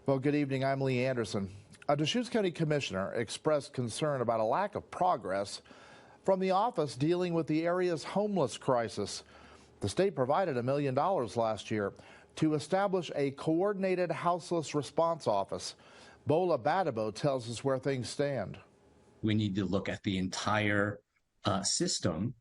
Well, good evening. I'm Lee Anderson. A Deschutes County Commissioner expressed concern about a lack of progress from the office dealing with the area's homeless crisis. The state provided $1 million last year to establish a coordinated Houseless Response Office. Bola Badabo tells us where things stand. We need to look at the entire system,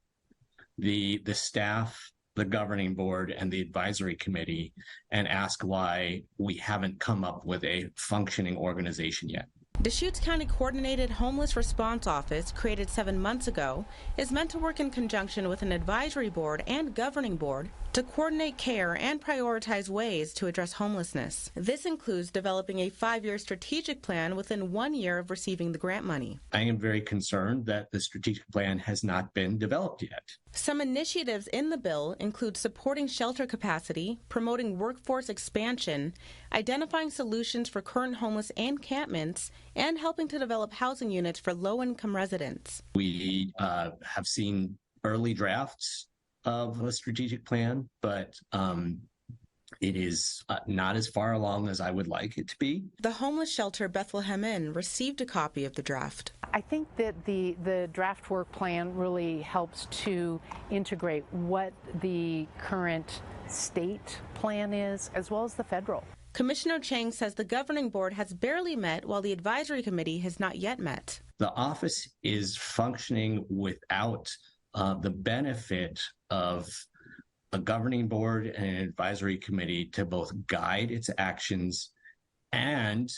the staff, the governing board, and the advisory committee, and ask why we haven't come up with a functioning organization yet. Deschutes County Coordinated Homeless Response Office, created 7 months ago, is meant to work in conjunction with an advisory board and governing board to coordinate care and prioritize ways to address homelessness. This includes developing a 5-year strategic plan within 1 year of receiving the grant money. I am very concerned that the strategic plan has not been developed yet. Some initiatives in the bill include supporting shelter capacity, promoting workforce expansion, identifying solutions for current homeless encampments, and helping to develop housing units for low-income residents. We have seen early drafts of a strategic plan, but it is not as far along as I would like it to be. The homeless shelter Bethlehem Inn received a copy of the draft. I think that the draft work plan really helps to integrate what the current state plan is as well as the federal. Commissioner Chang says the governing board has barely met while the advisory committee has not yet met. The office is functioning without the benefit of a governing board and an advisory committee to both guide its actions and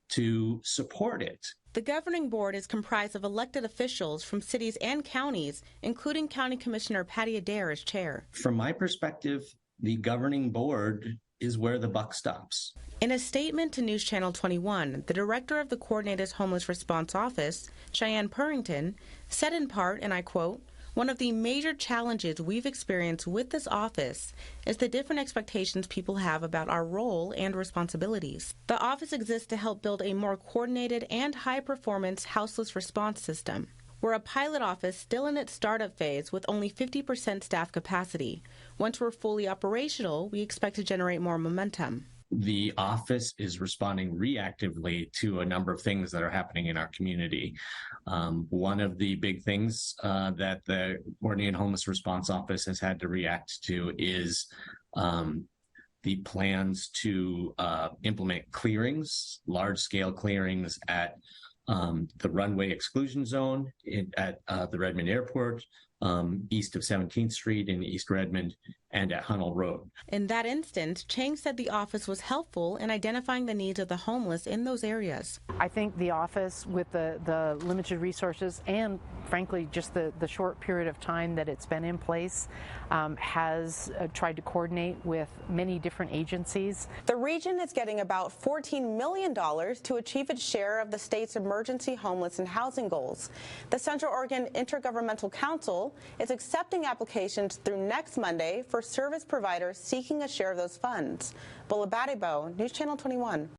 to support it. The governing board is comprised of elected officials from cities and counties, including County Commissioner Patty Adair as chair. From my perspective, the governing board is where the buck stops. In a statement to News Channel 21, the director of the Coordinated Homeless Response Office, Cheyenne Purrington, said in part, and I quote, "One of the major challenges we've experienced with this office is the different expectations people have about our role and responsibilities. The office exists to help build a more coordinated and high-performance houseless response system. We're a pilot office still in its startup phase with only 50% staff capacity. Once we're fully operational, we expect to generate more momentum." The office is responding reactively to a number of things that are happening in our community. One of the big things that the Coordinated Homeless Response Office has had to react to is the plans to implement clearings, large-scale clearings at the runway exclusion zone at the Redmond Airport, east of 17th Street in East Redmond, and at Hunnell Road. In that instance, Chang said the office was helpful in identifying the needs of the homeless in those areas. I think the office, with the limited resources and frankly just the short period of time that it's been in place, has tried to coordinate with many different agencies. The region is getting about $14 million to achieve its share of the state's emergency homeless and housing goals. The Central Oregon Intergovernmental Council is accepting applications through next Monday for service providers seeking a share of those funds. Bola Badabo, News Channel 21.